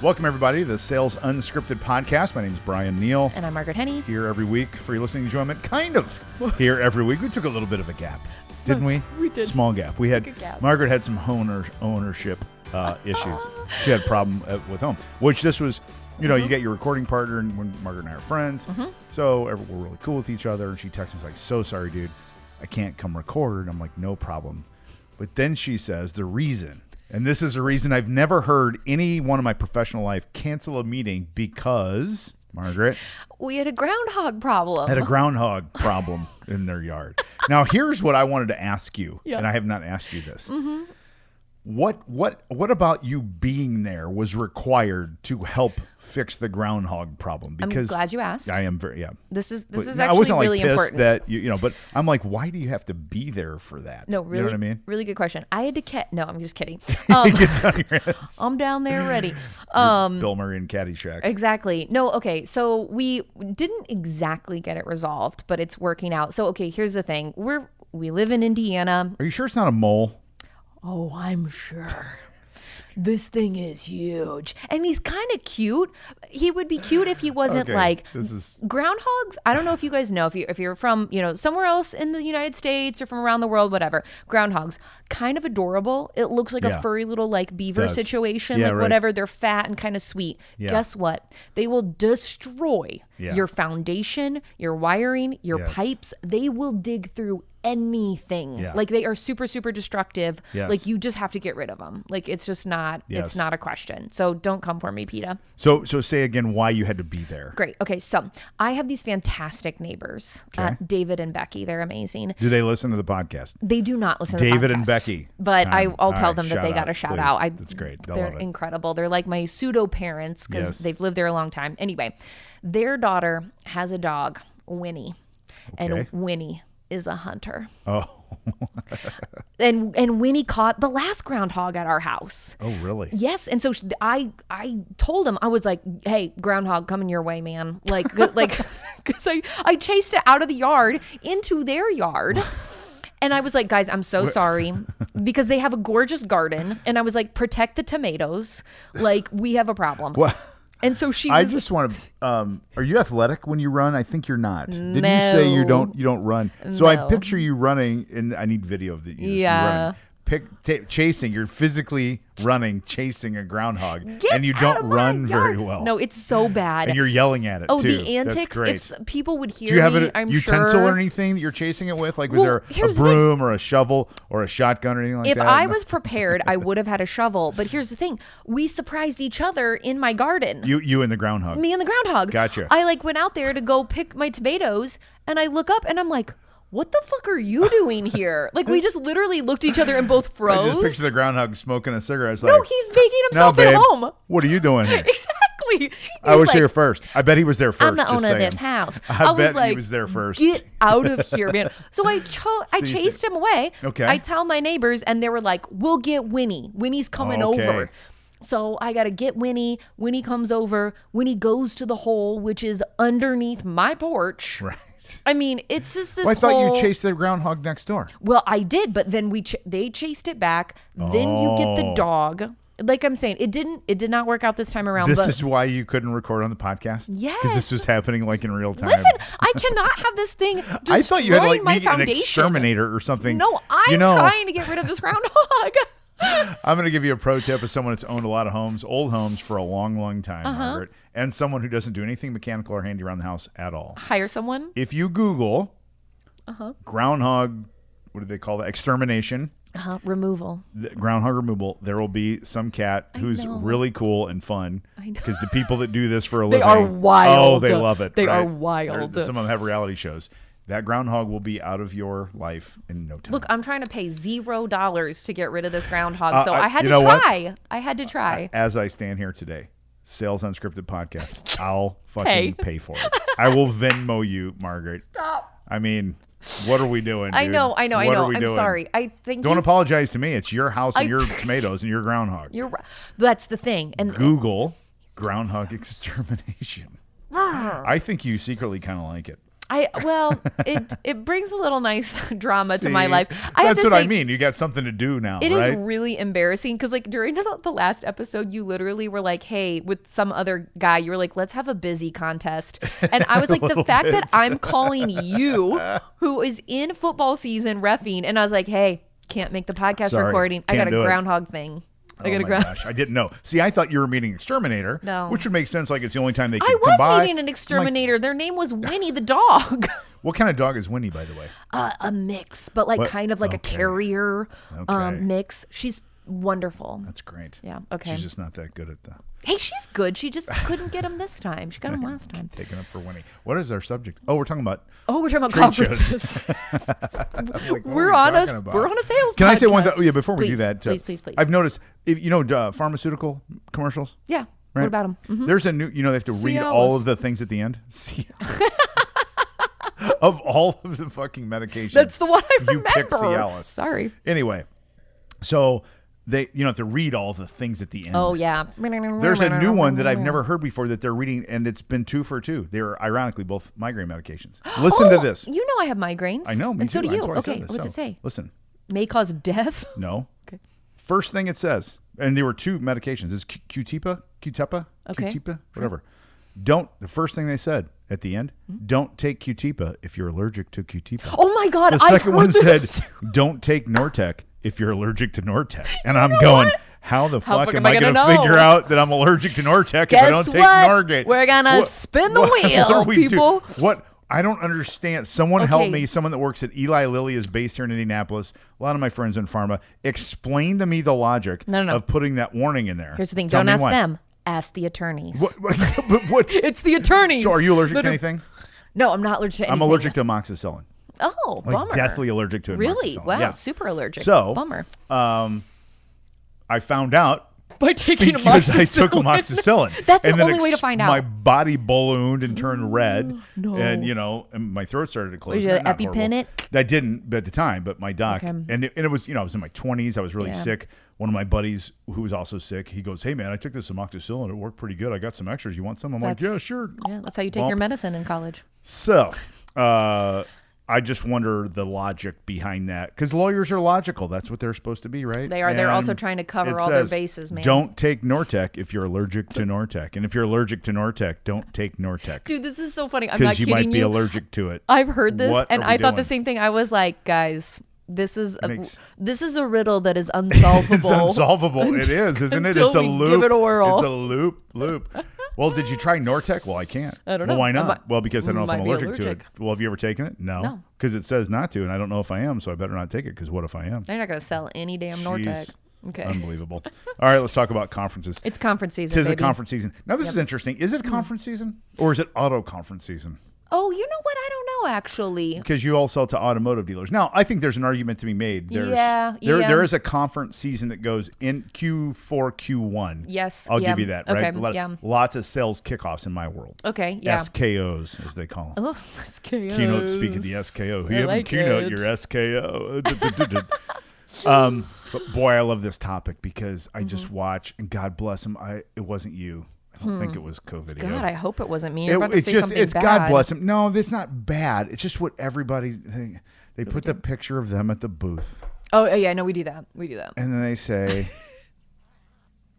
Welcome, everybody, to the Sales Unscripted Podcast. My name is Brian Neal. And I'm Margaret Henny. Here every week for your listening enjoyment. Kind of here every week. We took a little bit of a gap, didn't we? We did. Small gap. Margaret had some ownership issues. She had a problem with home, which this was, you know, you get your recording partner, and when Margaret and I are friends, so we're really cool with each other. And she texts me, like, so sorry, dude, I can't come record. And I'm like, no problem. But then she says the reason. And this is a reason I've never heard anyone in my professional life cancel a meeting because, Margaret, we had a groundhog problem. Had a groundhog problem in their yard. Now, here's what I wanted to ask you, and I have not asked you this. What about you being there was required to help fix the groundhog problem? Because I'm glad you asked. I am very This is I actually wasn't really pissed important. that you know, but I'm like, why do you have to be there for that? No, really, you know what I mean? really good question. I had to no, I'm just kidding. Get down your heads. I'm down there ready. Bill Murray and Caddyshack. Exactly. No, okay. So we didn't exactly get it resolved, but it's working out. So okay, here's the thing. We live in Indiana. Are you sure it's not a mole? Oh, I'm sure. This thing is huge. And he's kind of cute. He would be cute if he wasn't groundhogs. I don't know if you guys know, if you're from, you know, somewhere else in the United States or from around the world, whatever. Groundhogs, kind of adorable. It looks like a furry little like beaver situation, whatever. They're fat and kind of sweet. Yeah. Guess what? They will destroy your foundation, your wiring, your pipes. They will dig through anything. Like they are super, super destructive. Like you just have to get rid of them. Like it's just not, it's not a question. So don't come for me, PETA. So say again why you had to be there. Great. Okay. So I have these fantastic neighbors, David and Becky. They're amazing. Do they listen to the podcast? They do not listen to the podcast. David and Becky. But I'll tell them that they got a shout out. That's great. They're incredible. They're like my pseudo parents because they've lived there a long time. Anyway, their daughter has a dog, Winnie, and Winnie is a hunter. Oh. and Winnie caught the last groundhog at our house. Oh, really? Yes. And so I told him, I was like, hey, groundhog coming your way, man. Like, because I chased it out of the yard into their yard. And I was like, guys, I'm so sorry because they have a gorgeous garden. And I was like, protect the tomatoes. Like, we have a problem. What? And so I just want to. Are you athletic when you run? I think you're not. Didn't you say you don't run? So I picture you running, and I need video of you. Yeah. Chasing. You're physically running, chasing a groundhog, and you don't run very well. No, it's so bad. And you're yelling at it. Oh, too. the antics! That's great. If people would hear Do you have me, a I'm utensil sure. or anything that you're chasing it with? Like, was there a broom or a shovel or a shotgun or anything like that? If I was prepared, I would have had a shovel. But here's the thing: we surprised each other in my garden. You and the groundhog. Me and the groundhog. Gotcha. I went out there to go pick my tomatoes, and I look up and I'm like, what the fuck are you doing here? Like, we just literally looked at each other and both froze. I just picture the groundhog smoking a cigarette. It's no, like, he's making himself at home. What are you doing here? Exactly. I was here first. I bet he was there first. I'm the owner of this house. I bet was like, he was there first. Get out of here, man. So I chased him away. Okay. I tell my neighbors, and they were like, we'll get Winnie. Winnie's coming over. So I got to get Winnie. Winnie comes over. Winnie goes to the hole, which is underneath my porch. Right. I mean, it's just this I thought you chased the groundhog next door. Well, I did, but then they chased it back. Then you get the dog. Like I'm saying, it did not work out this time around. This is why you couldn't record on the podcast? Yes. Because this was happening like in real time. Listen, I cannot have this thing destroying I thought you had like my an foundation. Exterminator or something. No, I'm trying to get rid of this groundhog. I'm going to give you a pro tip as someone that's owned a lot of old homes for a long, long time, Margaret, and someone who doesn't do anything mechanical or handy around the house at all. Hire someone. If you Google groundhog, what do they call that? Extermination. Removal. Groundhog removal. There will be some cat who's really cool and fun. Because the people that do this for a living. They are wild. Oh, they love it. They are wild. Some of them have reality shows. That groundhog will be out of your life in no time. Look, I'm trying to pay $0 to get rid of this groundhog, so I had to try. I had to try. As I stand here today, Sales Unscripted Podcast, I'll fucking pay for it. I will Venmo you, Margaret. Stop. I mean, what are we doing, dude? I know. What are we I'm doing? sorry. I think Don't apologize to me. It's your house and your tomatoes and your groundhog. That's the thing. And Google groundhog extermination. I think you secretly kind of like it. It brings a little nice drama to my See, life. That's what I mean. You got something to do now, It right? is really embarrassing because like during the last episode, you literally were like, hey, with some other guy, you were like, let's have a busy contest. And I was like, the fact that I'm calling you, who is in football season reffing, and I was like, hey, can't make the podcast recording. I got a groundhog thing. Oh my gosh, I didn't know. See, I thought you were meeting Exterminator, which would make sense. Like it's the only time they could come by. I was meeting an Exterminator. Like, their name was Winnie the dog. What kind of dog is Winnie, by the way? A mix, but like kind of like a terrier mix. She's wonderful. That's great. Yeah. Okay. She's just not that good at the. Hey, she's good. She just couldn't get him this time. She got him last time. Taking up for Winnie. What is our subject? Oh, we're talking about. Conferences. Like, we're on a sales. Can podcast. I say one thing? Yeah, before we do that, please. I've noticed, pharmaceutical commercials. Yeah. Right? What about them? Mm-hmm. There's a new. They have to read all of the things at the end. Of all of the fucking medications. That's the one I remember. You pick Cialis. Sorry. Anyway, so they have to read all the things at the end. Oh yeah. There's a new one that I've never heard before that they're reading, and it's been 2 for 2. They're ironically both migraine medications. Listen to this. You know I have migraines. I know, and so do you. Okay, what's it say? Listen. May cause death. No. Okay. First thing it says, and there were 2 medications. It's Q-Tepa, whatever. The first thing they said at the end, don't take Q-Tepa if you're allergic to Q-Tepa. Oh my God, the second one said, don't take Nortec if you're allergic to Nortec. And I'm going, how the fuck am I going to figure out that I'm allergic to Nortec if I don't take Norgate? We're going to spin the wheel, people. What? I don't understand. Someone help me. Someone that works at Eli Lilly is based here in Indianapolis. A lot of my friends in pharma. Explain to me the logic of putting that warning in there. Here's the thing. Don't ask them. Ask the attorneys. What? It's the attorneys. So are you allergic to anything? No, I'm not allergic to anything. I'm allergic to amoxicillin. Oh, bummer. Deathly allergic to it. Really? Wow, super allergic. So, bummer. I found out by taking because amoxicillin. I took amoxicillin. That's the only way to find out. My body ballooned and turned red, no. and my throat started to close. Did you EpiPen it? I didn't at the time, but my doc, and it was, I was in my 20s. I was really sick. One of my buddies who was also sick, he goes, hey man, I took this amoxicillin. It worked pretty good. I got some extras. You want some? I'm like, yeah, sure. Yeah, that's how you take your medicine in college. So, I just wonder the logic behind that, because lawyers are logical. That's what they're supposed to be, right? They are. They're also trying to cover all their bases, man. Don't take Nortec if you're allergic to Nortec, and if you're allergic to Nortec, don't take Nortec. Dude, this is so funny. I'm not kidding you. Because you might be allergic to it. I've heard this, and I thought the same thing. I was like, guys, this is a riddle that is unsolvable. It's unsolvable. It is, isn't it? It's a loop. Give it a whirl. It's a loop. Well, did you try Nortec? Well, I can't. I don't know. Well, why not? Well, because I don't know if I'm allergic to it. allergic. Well, have you ever taken it? No. Because it says not to, and I don't know if I am, so I better not take it, because what if I am? They're not going to sell any damn Nortec. Okay. Unbelievable. All right, let's talk about conferences. It's conference season, It is a conference season. Now, this is interesting. Is it conference season, or is it auto conference season? Oh, you know what? I don't know, actually. Because you all sell to automotive dealers. Now, I think there's an argument to be made. There is a conference season that goes in Q4, Q1. Yes. I'll give you that, right? Okay, Lots of sales kickoffs in my world. Okay, yeah. SKOs, as they call them. Oh, SKOs. Keynote speak at the SKO. Who you have keynote, your SKO. But boy, I love this topic, because I just watch, and God bless him, it wasn't you. I don't think it was COVID. God, I hope it wasn't me. You're about to say something bad. God bless him. No, it's not bad. It's just what everybody, they put the picture of them at the booth. Oh, yeah, no, we do that. And then they say,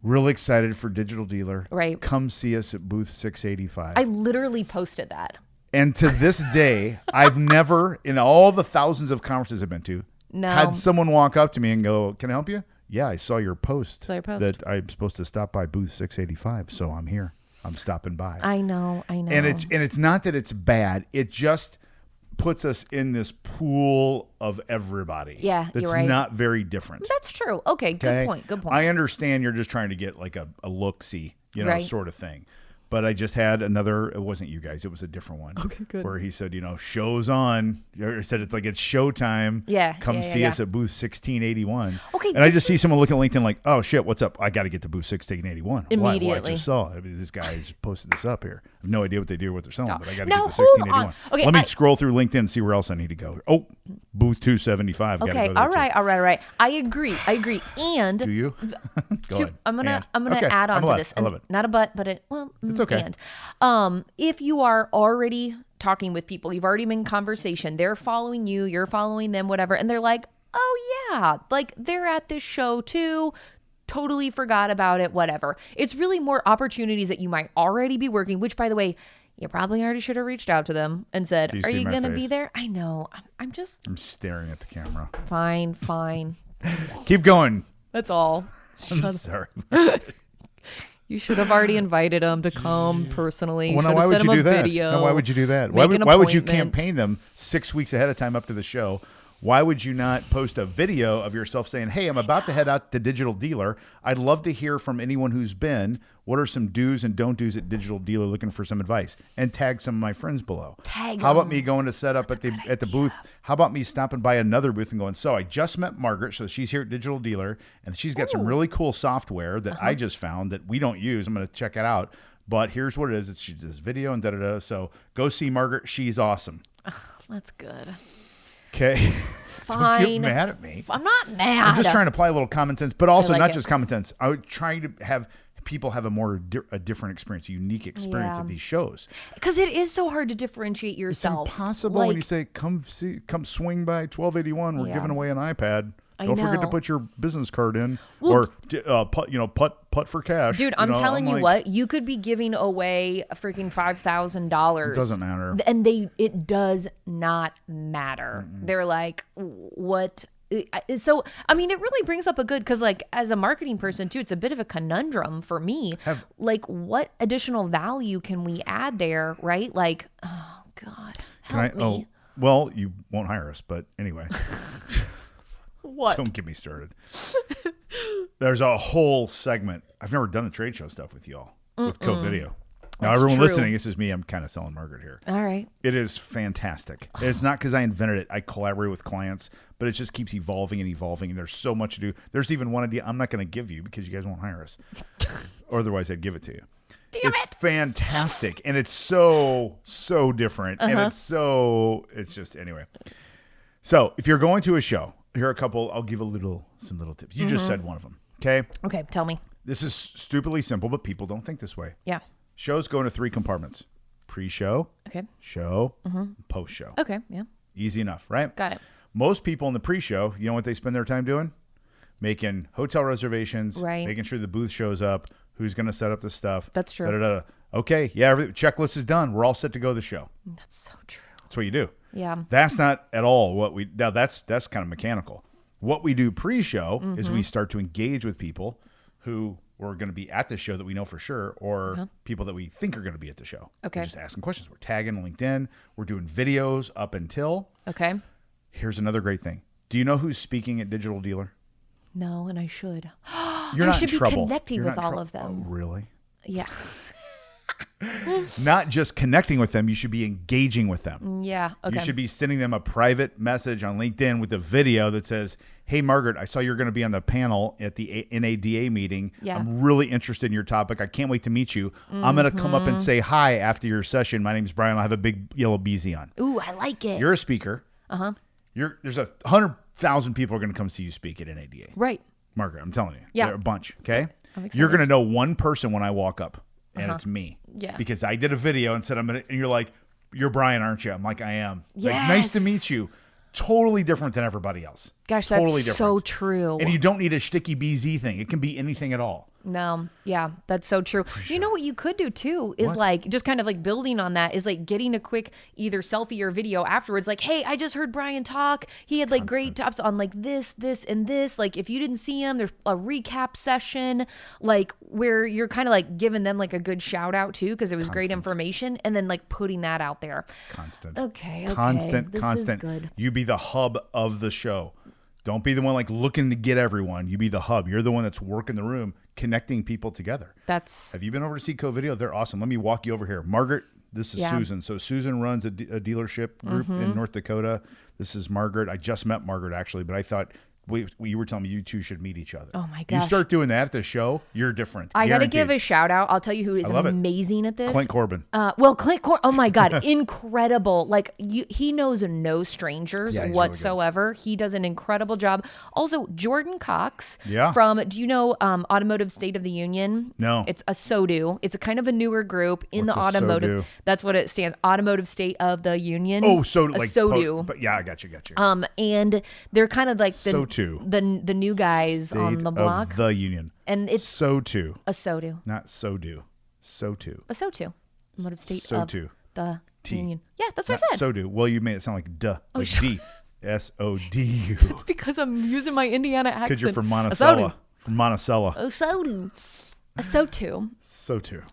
really excited for Digital Dealer. Right. Come see us at booth 685. I literally posted that. And to this day, I've never, in all the thousands of conferences I've been to, had someone walk up to me and go, can I help you? Yeah, I saw your post, that I'm supposed to stop by booth 685, so I'm here. I'm stopping by. I know. And it's not that it's bad. It just puts us in this pool of everybody. Yeah, that's you're right. Not very different. That's true. Okay, good point. I understand you're just trying to get like a look-see, sort of thing. But I just had another, it wasn't you guys, it was a different one. Okay, good. Where he said, show's on. He said it's like it's showtime. Yeah. Come see us at booth 1681. Okay. And I just see someone looking at LinkedIn like, oh shit, what's up? I got to get to booth 1681. Immediately. Well, I just saw. This guy just posted this up here. have no idea what they do or what they're selling, but I got to Now, get the 1681. Okay, Let me scroll through LinkedIn and see where else I need to go. Oh, booth 275. Okay, go all right. I agree. And do you? Go ahead. I'm gonna add on to this. I love it. Not a but it's okay. And if you are already talking with people, you've already been in conversation, they're following you, you're following them, whatever, and they're like, oh yeah, like they're at this show too. Totally forgot about it, whatever. It's really more opportunities that you might already be working, which, by the way, you probably already should have reached out to them and said, are you going to be there? I know. I'm staring at the camera. Fine. Keep going. That's all. I'm sorry. You should have already invited them to come personally. Well, now, why would you do that? No, why would you do that? Why would you campaign them 6 weeks ahead of time up to the show? Why would you not post a video of yourself saying, hey, I'm about to head out to Digital Dealer. I'd love to hear from anyone who's been. What are some do's and don't do's at Digital Dealer, looking for some advice? And tag some of my friends below. How about me going to set up at the booth? How about me stopping by another booth and going, so I just met Margaret, so she's here at Digital Dealer, and she's got some really cool software that I just found that we don't use. I'm going to check it out. But here's what it is. She does video and da-da-da. So go see Margaret. She's awesome. That's good. Okay. Fine. Don't get mad at me. I'm not mad. I'm just trying to apply a little common sense, but also not just common sense. I would try to have people have a different experience, a unique experience at these shows. Because it is so hard to differentiate yourself. It's impossible when you say, come swing by 1281. We're giving away an iPad. Don't forget to put your business card in, or putt for cash. Dude, I'm telling you what, you could be giving away a freaking $5,000. It doesn't matter, and it does not matter. They're like, what? So I mean, it really brings up a good, because like as a marketing person too, it's a bit of a conundrum for me. Like, what additional value can we add there, right? Like, oh God, help me. Oh, well, you won't hire us, but anyway. What? Don't get me started. There's a whole segment. I've never done a trade show stuff with y'all with co-video. Now, everyone listening, this is me. I'm kind of selling Margaret here. All right. It is fantastic. It's not because I invented it. I collaborate with clients, but it just keeps evolving and evolving. And there's so much to do. There's even one idea I'm not going to give you because you guys won't hire us. Or otherwise, I'd give it to you. Damn it's fantastic. And it's so different. And it's just, anyway. So if you're going to a show, here are a couple. I'll give some little tips. You just said one of them. Okay. Okay. Tell me. This is stupidly simple, but people don't think this way. Yeah. Shows go into 3 compartments: pre-show, show, post-show. Okay. Yeah. Easy enough, right? Got it. Most people in the pre-show, you know what they spend their time doing? Making hotel reservations, making sure the booth shows up, who's going to set up the stuff. That's true. Da-da-da. Okay. Yeah. Checklist is done. We're all set to go to the show. That's so true. That's what you do. Yeah. That's not at all what we, now that's kind of mechanical. What we do pre-show is we start to engage with people who are going to be at the show that we know for sure, or people that we think are going to be at the show. Okay. We're just asking questions. We're tagging LinkedIn. We're doing videos up until. Okay. Here's another great thing. Do you know who's speaking at Digital Dealer? No, and I should. You're not in trouble. I should be connecting with all of them. Oh, really? Yeah. Not just connecting with them, you should be engaging with them. Yeah. Okay. You should be sending them a private message on LinkedIn with a video that says, hey, Margaret, I saw you're going to be on the panel at the NADA meeting. Yeah. I'm really interested in your topic. I can't wait to meet you. I'm going to come up and say hi after your session. My name's Brian. I'll have a big yellow beezy on. Ooh, I like it. You're a speaker. There's 100,000 people are going to come see you speak at NADA. Right. Margaret, I'm telling you. Yeah. There are a bunch, okay? I'm excited. You're going to know one person when I walk up. And it's me. Yeah. Because I did a video and said, and you're like, you're Brian, aren't you? I'm like, I am. Yes. Like, nice to meet you. Totally different than everybody else. Gosh, totally that's so true. And you don't need a sticky BZ thing. It can be anything at all. No. Yeah, that's so true. You know what you could do too is like just kind of like building on that is like getting a quick either selfie or video afterwards. Like, hey, I just heard Brian talk. He had like great tops on like this, and this. Like if you didn't see him, there's a recap session like where you're kind of like giving them like a good shout out too because it was great information and then like putting that out there. Constant. Okay. Constant. This is good. You be the hub of the show. Don't be the one like looking to get everyone. You be the hub. You're the one that's working the room, connecting people together. Have you been over to see Co-Video? They're awesome. Let me walk you over here. Margaret, this is Susan. So Susan runs a dealership group in North Dakota. This is Margaret. I just met Margaret actually, but I thought you were telling me you two should meet each other. Oh my gosh. You start doing that at the show, you're different. I got to give a shout out. I'll tell you who is amazing at this. Clint Corbin. Clint Corbin. Oh my God. Incredible. Like he knows no strangers whatsoever. Really, he does an incredible job. Also, Jordan Cox from, do you know Automotive State of the Union? No. It's a SODU. It's a kind of a newer group in the automotive. That's what it stands. Automotive State of the Union. Oh, so like SODU. But yeah, I got you. And they're kind of like the new guys State on the block. Of the Union. And it's SODU. A SODU. Not SODU. SODU. A SODU. Automotive State SODU. of the Union. Yeah, that's what I said. SODU. Well, you made it sound like duh. Like D. SODU. It's because I'm using my Indiana accent. Because you're from Monticello. From Monticello. Oh, SODU. SODU. SODU.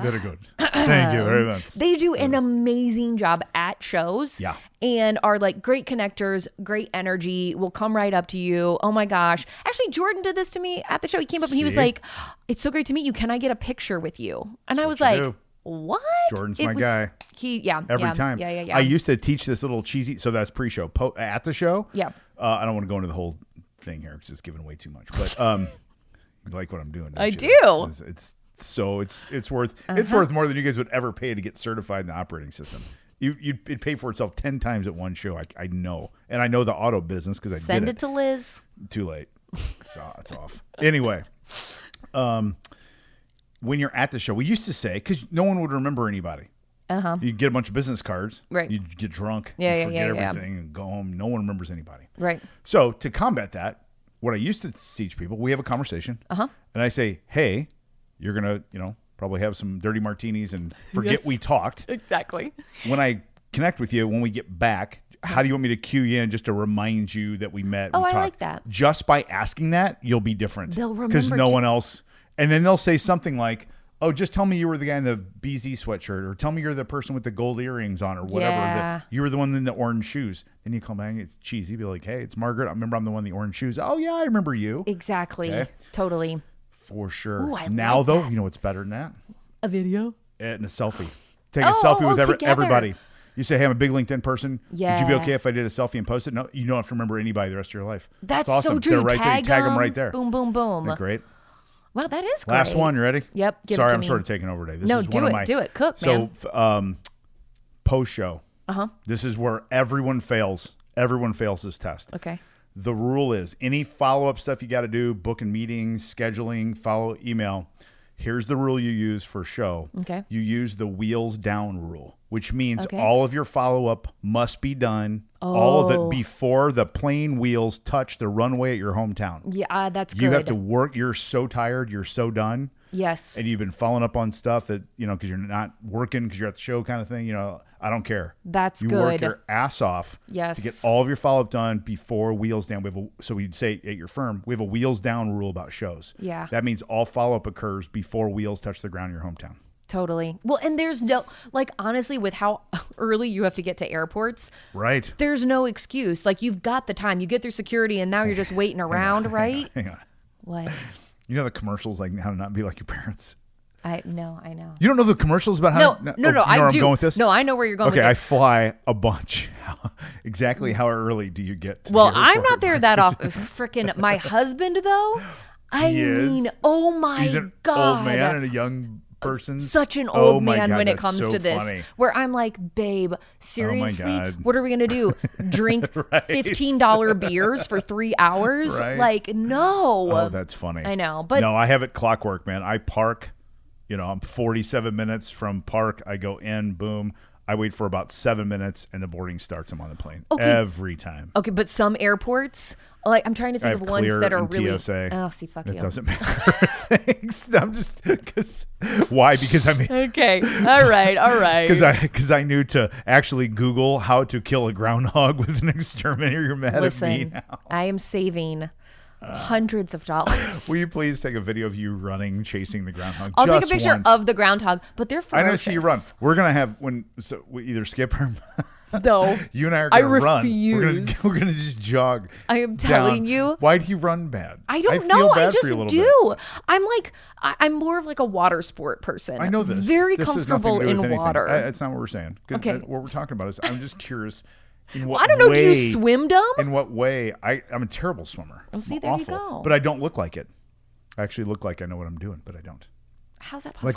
Very good. Thank you very much. They do an amazing job at shows. Yeah. And are like great connectors, great energy, will come right up to you. Oh my gosh. Actually, Jordan did this to me at the show. He came up and he was like, "It's so great to meet you. Can I get a picture with you?" And I was like, "What?" Jordan's my guy. Every time. Yeah. I used to teach this little cheesy, so that's pre-show. At the show. Yeah. I don't want to go into the whole thing here because it's giving away too much. But you like what I'm doing? I do. It's worth more than you guys would ever pay to get certified in the operating system. It'd pay for itself 10 times at one show. I know, and I know the auto business because I send it to Liz. Too late, so it's off. Anyway, when you're at the show, we used to say because no one would remember anybody. You get a bunch of business cards. Right. You get drunk. Yeah, forget everything and go home. No one remembers anybody. Right. So to combat that, what I used to teach people, we have a conversation, and I say, "Hey, you're gonna, probably have some dirty martinis and forget we talked." Exactly. When I connect with you, when we get back, how do you want me to cue you in just to remind you that we met? Oh, and I talked? like that. Just by asking that, you'll be different. They'll remember because no one else, and then they'll say something like, "Oh, just tell me you were the guy in the BZ sweatshirt, or tell me you're the person with the gold earrings on, or whatever. Yeah. You were the one in the orange shoes." Then you call back, it's cheesy. Be like, "Hey, it's Margaret. I remember I'm the one in the orange shoes." "Oh yeah, I remember you." Exactly. Okay? Totally. For sure. Ooh, now like though, that. you know what's better than that? A video And a selfie. Take a selfie with everybody. You say, "Hey, I'm a big LinkedIn person. Yeah. Would you be okay if I did a selfie and post it?" No, you don't have to remember anybody the rest of your life. That's awesome. so true. They're right there. You tag them right there. Boom, boom, boom. Isn't that great? Wow, that is great. Last one. You ready? Yep. Give Sorry, it to I'm me. sort of taking over today. This No, is do one it. of my, Do it. Cook, man. So, post show. This is where everyone fails. Everyone fails this test. Okay. The rule is any follow-up stuff you got to do, booking meetings, scheduling, follow email. Here's the rule you use for show. Okay. You use the wheels down rule, which means all of your follow-up must be done, all of it before the plane wheels touch the runway at your hometown. Yeah, that's good. You have to work. You're so tired. You're so done. Yes. And you've been following up on stuff that, because you're not working because you're at the show kind of thing. I don't care. That's you good. You work your ass off to get all of your follow-up done before wheels down. So we'd say at your firm, we have a wheels down rule about shows. Yeah. That means all follow-up occurs before wheels touch the ground in your hometown. Totally. Well, and there's no, honestly, with how early you have to get to airports. Right. There's no excuse. You've got the time. You get through security and now you're just waiting around, right? Hang on. What? You know the commercials how to not be like your parents? I know. You don't know the commercials about how? No, you know I where do. I'm going with this? No, I know where you're going with this. Okay, I fly a bunch. Exactly how early do you get to Well, the I'm airport? not there that often. Freaking my husband, though. I mean, oh my God. He's an old man and a young person. Such an old man God, when it comes to this. Funny. Where I'm like, babe, seriously? God. What are we going to do? Drink $15 beers for 3 hours? Right. No. Oh, that's funny. I know. But no, I have it clockwork, man. I park, I'm 47 minutes from park. I go in, boom. I wait for about 7 minutes and the boarding starts. I'm on the plane every time. Okay, but some airports, I'm trying to think of ones that are really. TSA. Oh, see, fuck you. It doesn't matter. Thanks. I'm just why? Because Okay. All right. Because I knew to actually Google how to kill a groundhog with an exterminator. You're mad at me now. I am saving hundreds of dollars. Will you please take a video of you running, chasing the groundhog? I'll take a picture of the groundhog, but they're ferocious. I know. See you run. We're gonna have we either skip or no. You and I are gonna run. Refuse. We're gonna just jog. I am telling you. Why do you run bad? I don't know. I just do. I'm more of a water sport person. I know this. Very this comfortable in water. That's not what we're saying. Okay. What we're talking about is I'm just curious. In what I don't know. Do you way- swim dumb? In what way? I'm a terrible swimmer. Oh, see, I'm there you awful. go. But I don't look like it. I actually look like I know what I'm doing, but I don't. How's that possible?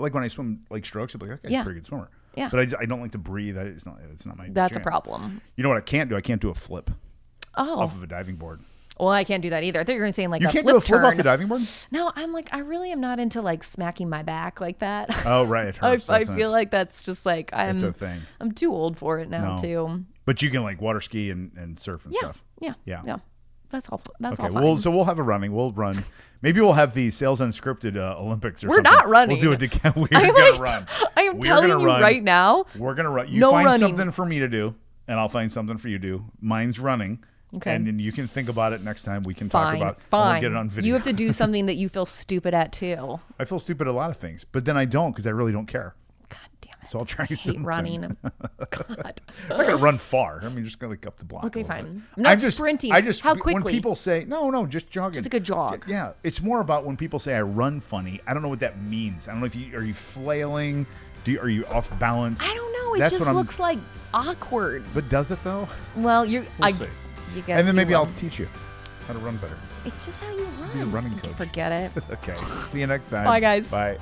Like when I swim like strokes, I'm like, okay, Yeah. a pretty good swimmer. Yeah. But I don't like to breathe. It's not my That's jam. a problem. You know what I can't do? I can't do a flip Oh. off of a diving board. Well, I can't do that either. I thought you were saying like You a can't flip do a flip turn. off the diving board? No, I'm like, I really am not into like smacking my back like that. Oh, right. It hurts, I doesn't feel it? like that's just like It's a thing. I'm too old for it now No. too. But you can like water ski and surf and stuff. Yeah. That's all. That's Okay, all fine. we'll have a running. We'll run. Maybe we'll have the Sales Unscripted Olympics or We're something. not running. We'll do it together. We're I'm gonna like, run. I am We're telling gonna you run. right now. We're gonna run. You No find running. something for me to do, and I'll find something for you to do. Mine's running. Okay. And then you can think about it next time. We can talk Fine, about it. fine. And we'll get it on video. You have to do something that you feel stupid at too. I feel stupid at a lot of things, but then I don't because I really don't care. God damn it. So I'll try I hate something. running. God. I'm not gonna run far. I mean, just gonna like up the block. Okay, a little fine. bit. I'm not just sprinting. I just How when quickly? people say no, just jogging. Just like a jog. Yeah, it's more about when people say I run funny. I don't know what that means. I don't know if are you flailing? Are you off balance? I don't know. It That's just what I'm- looks like awkward. But does it though? Well, We'll see. You guess. And then maybe you I'll will. teach you how to run better. It's just how you Be a run. running coach. Forget it. Okay. See you next time. Bye, guys. Bye.